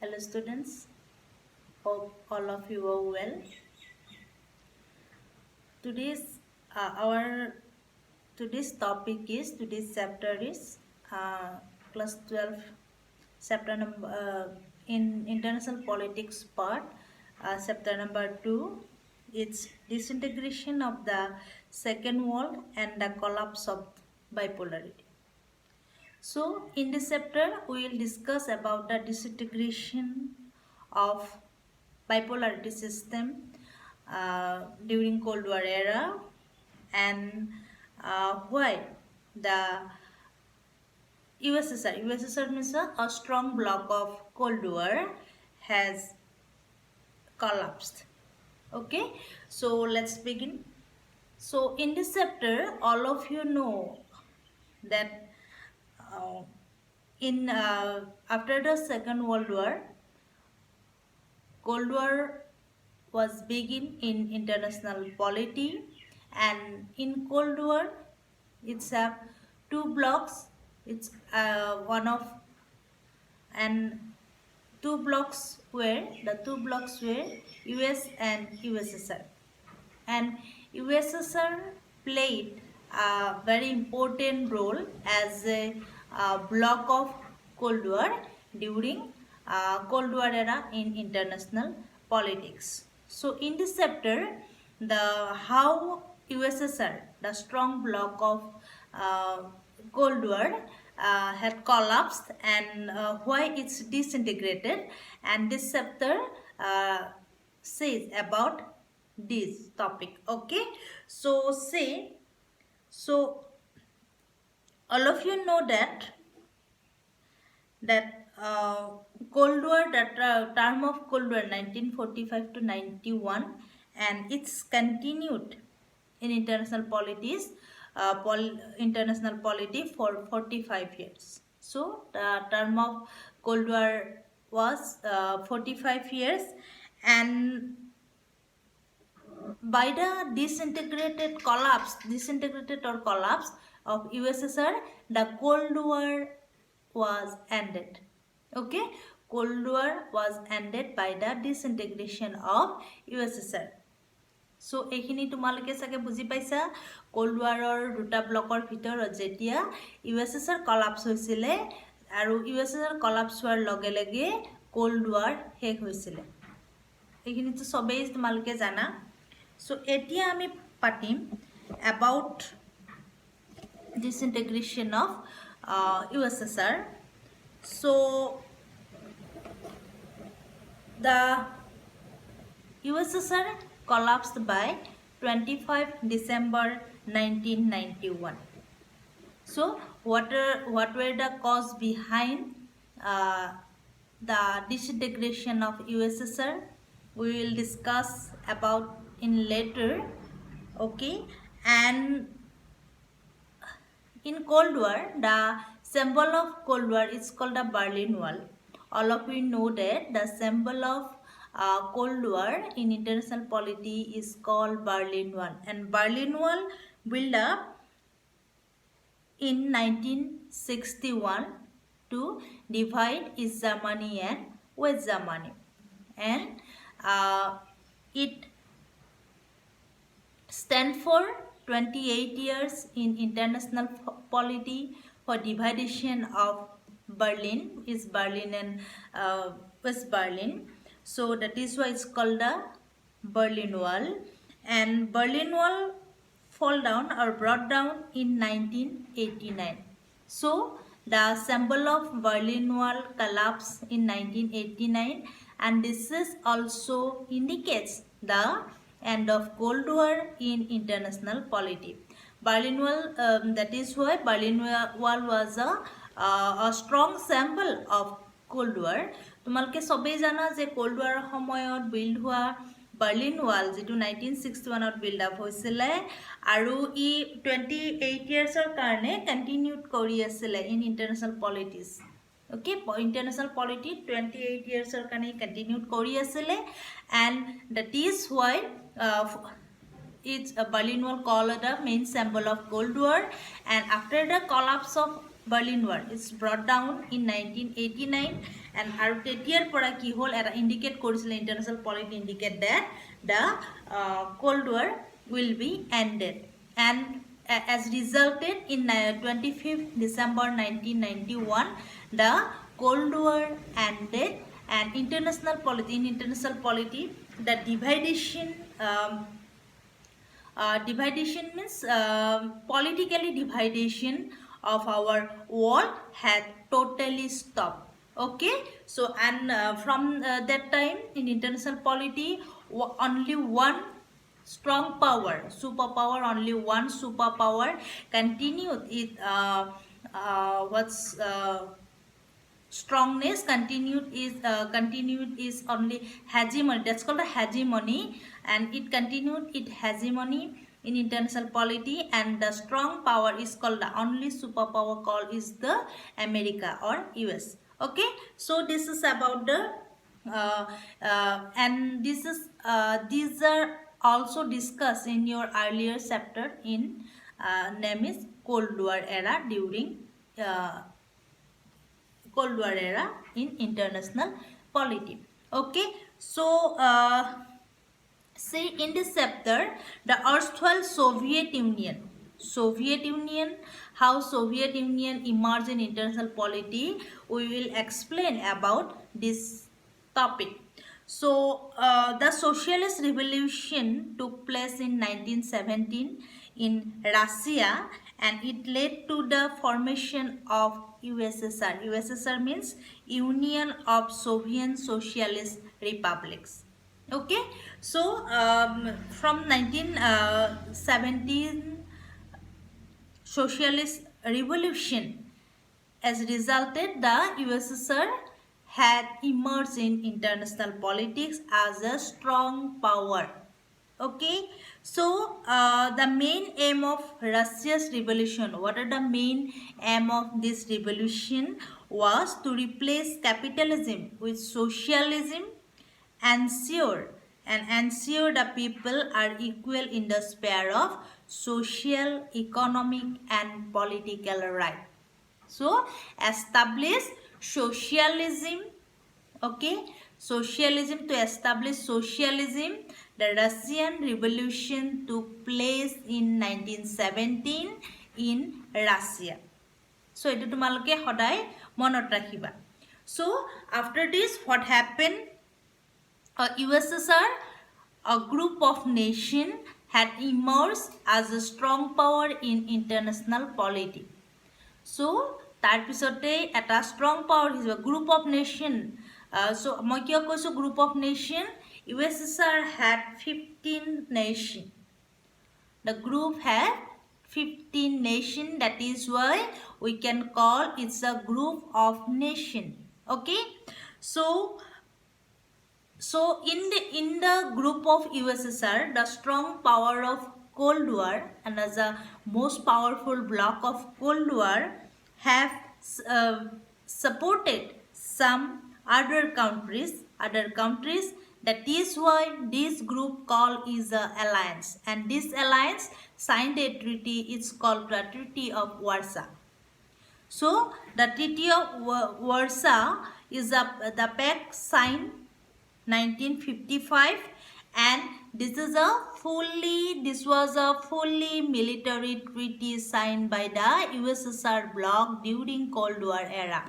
Hello students, hope all of you are well. Today's our today's topic is today's chapter is class 12 chapter number in international politics part chapter number 2. It's disintegration of the second world and the collapse of bipolarity. So in this chapter we will discuss about the disintegration of bipolarity system during Cold War era and why the USSR means a strong bloc of Cold War has collapsed. Okay, so let's begin. So in this chapter, all of you know that uh, in after the Second World War, Cold War was begin in international polity, and in Cold War it's have two blocks. It's one of and two blocks were US and USSR, and USSR played a very important role as a block of Cold War during Cold War era in international politics. So in this chapter, the how USSR, the strong block of uh, Cold War, had collapsed and why it's disintegrated, and this chapter says about this topic. Okay, so all of you know that Cold War, that term of Cold War 1945 to 91, and it's continued in international politics, international polity for 45 years. So the term of Cold War was 45 years, and by the disintegrated or collapse of USSR, the Cold War was ended. Okay, Cold War was ended by the disintegration of USSR. So এইখিনি তোমালোকে চাগে বুজি পাইছা cold ৱাৰৰ দুটা ব্লকৰ ভিতৰত যেতিয়া USSR collapse হৈছিলে আৰু ইউএছএছআৰ কলাপস হোৱাৰ লগে লগে কোল্ড ৱাৰ শেষ হৈছিলে এইখিনিতো সবেই তোমালোকে জানা সো এতিয়া আমি পাতিম about disintegration of USSR. So the USSR collapsed by 25 December 1991. So what were the cause behind the disintegration of USSR? We will discuss about in later. Okay, and in Cold War, the symbol of Cold War is called the Berlin Wall. All of you know that the symbol of Cold War in international polity is called Berlin Wall, and Berlin Wall built up in 1961 to divide East Germany and West Germany, and it stand for 28 years in international polity for division of Berlin, East Berlin and West Berlin. So that is why it's called the Berlin Wall. And Berlin Wall fall down or brought down in 1989. So the symbol of Berlin Wall collapsed in 1989, and this is also indicates the end of Cold War in international polity. Berlin Wall, that is why Berlin Wall was a strong symbol of Cold War. তোমালোকে সবেই জানা যে cold ৱাৰৰ সময়ত build হোৱা Berlin wall যেটো 1961ত build up হৈছিলে আৰু ই 28 ইয়াৰ্ছৰ কাৰণে কন্টিনিউড কৰি আছিলে in international politics okay international polity 28 years kane continued kori asile, and that is why it's a Berlin Wall called the main symbol of Cold War. And after the collapse of Berlin Wall. It's brought down in 1989 and Artetier Pora Keyhole at indicate Coastal International Polity indicate that the Cold War will be ended. And as resulted in 25th December 1991, the Cold War ended and international polity, the dividation dividation means politically dividation of our world had totally stopped. Okay, so and from that time in international polity, only one strong power, superpower, only one superpower continued it. What's Strongness continued is only hegemony. That's called a hegemony, and it continued its hegemony in international polity. And the strong power is called the only superpower called is the America or US. Okay, so this is about the and this is these are also discussed in your earlier chapter in name is Cold War era during. Cold War era in international polity. Okay, so see in this chapter the erstwhile Soviet Union, how Soviet Union emerged in international polity, we will explain about this topic. So the socialist revolution took place in 1917 in Russia, and it led to the formation of USSR. USSR means Union of Soviet Socialist Republics. Okay, so from 1917 socialist revolution as resulted, the USSR had emerged in international politics as a strong power. Okay, so the main aim of Russia's revolution, what are the main aim of this revolution, was to replace capitalism with socialism, ensure the people are equal in the sphere of social, economic and political right. So establish socialism. Okay, socialism, to establish socialism. The Russian Revolution took place in 1917 in Russia. So etu tumaloke hodai monot rakhiba. So after this, what happened? USSR, a group of nations, had emerged as a strong power in international polity. So তাৰ পিছতে এটা strong power is a group of nation. So মই কিয় কৈছো group of nation? USSR had 15 nations. The group had 15 nations. That is why we can call it's a group of nation. Okay, so in the group of USSR, the strong power of Cold War and as a most powerful bloc of Cold War have supported some other countries. That is why this group called is a alliance, and this alliance signed a treaty. It's called the Treaty of Warsaw. So the Treaty of Warsaw is the pact signed 1955, and this was a fully military treaty signed by the USSR bloc during Cold War era.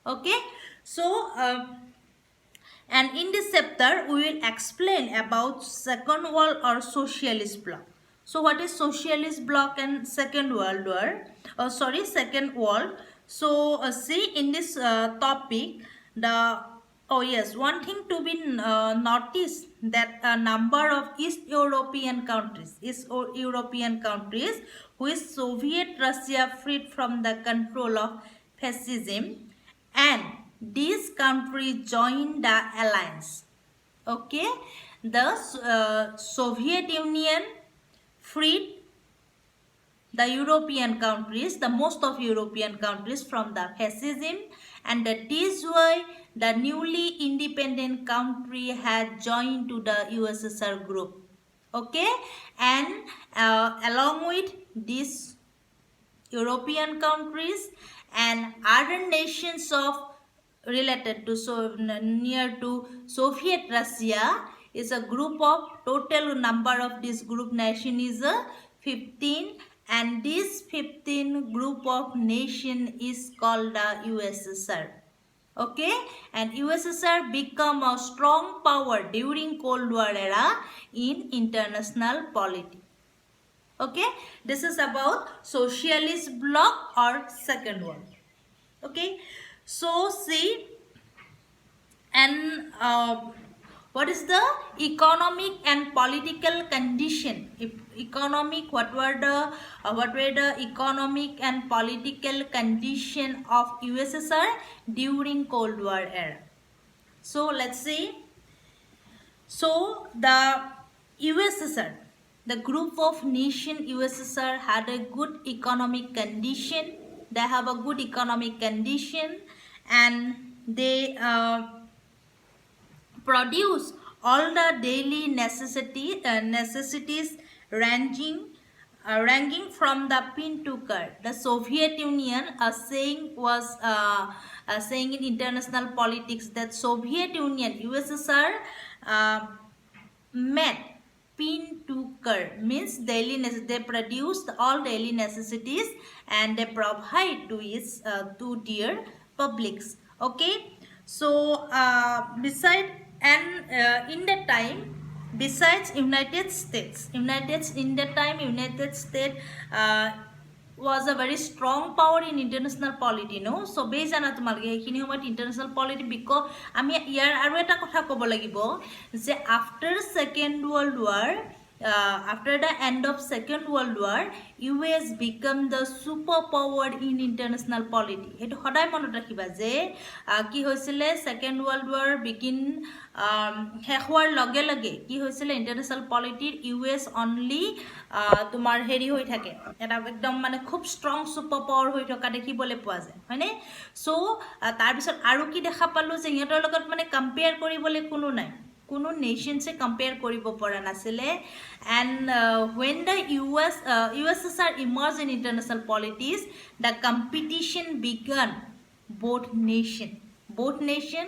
Okay, so and in this chapter we will explain about Second World or Socialist bloc. So what is Socialist bloc and Second World War? Second World. So see in this topic, one thing to be noticed, that a number of East European countries which Soviet Russia freed from the control of fascism, and these countries joined the alliance. Okay, the Soviet Union freed the European countries, the most of European countries from the fascism, and that is why the newly independent country had joined to the USSR group. Okay, and along with this European countries and other nations of related to near to Soviet Russia is a group of total number of this group nation is 15, and this 15 group of nation is called the USSR. Okay, and USSR become a strong power during Cold War era in international politics. Okay, this is about socialist bloc or second one. Okay, so see, and what is the economic and political condition? If economic, what were the economic and political condition of USSR during Cold War era? So let's see. So the USSR, the group of nation USSR had a good economic condition. They have a good economic condition, and they produce all the daily necessities ranging from the pin to card. The Soviet Union, a saying in international politics that Soviet Union USSR met pin to card means daily they produce all daily necessities and they provide to its to their publics. Okay, so beside and in the time, besides United States was a very strong power in international polity, no? So based on international polity because after Second World War, after the end of Second World War, US become the superpower in international polity. Hetu hodai monot rakhiba je ki hoisile Second World War begin hekhwar lage lage ki hoisile international polity US only tumar heri hoi thake eta ekdom mane khub strong superpower hoi thoka dekhibole poa jay hoine. So tar bisot aru ki dekha palu je ihotor logot mane compare koribole kono nai, কোনো nation সে compare কৰিব পৰা নাছিলে. And when the USSR emerged in international politics, the competition began. Both nation,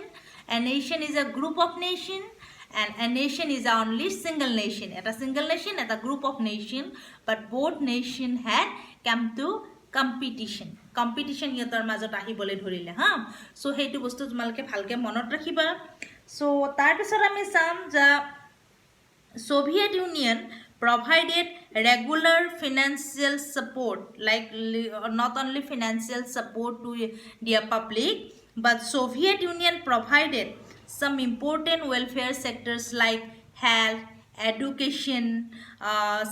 a nation is a group of nation, and a nation is only single nation. At a single nation, at a group of nation, but both nation had come to competition ইহঁতৰ মাজত আহিবলৈ ধৰিলে হা. So সেইটো বস্তু তোমালোকে ভালকে মনত ৰাখিবা. So তাৰপিছত আমি চাম যে Soviet Union provided regular financial support, like not only financial support to their public, but Soviet Union provided some important welfare sectors like health, education,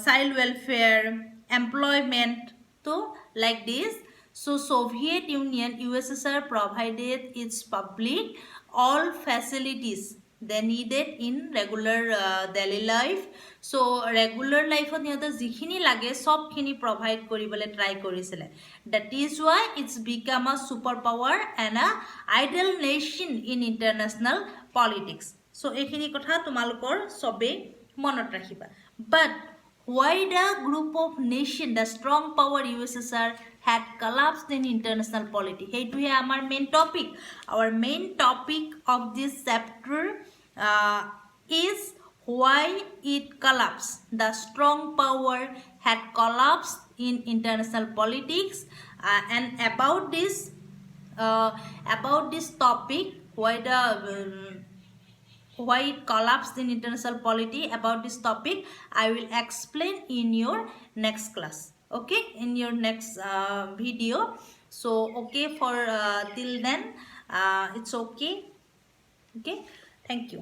child welfare, employment, so like this. So Soviet Union USSR provided its public all facilities they needed in regular daily life. So regular life on the jikhini lage sob khini provide koribole try korisile. That is why it's become a superpower and a ideal nation in international politics. So ekhini kotha tumalokor sobe monot rakhiba. But why the group of nation, the strong power USSR had collapsed in international polity? Hey, to our main topic. Our main topic of this chapter is why it collapsed. The strong power had collapsed in international politics, and about this topic, why it collapsed in international polity, about this topic I will explain in your next class. Okay, in your next video. So okay, for till then it's okay. Okay, thank you.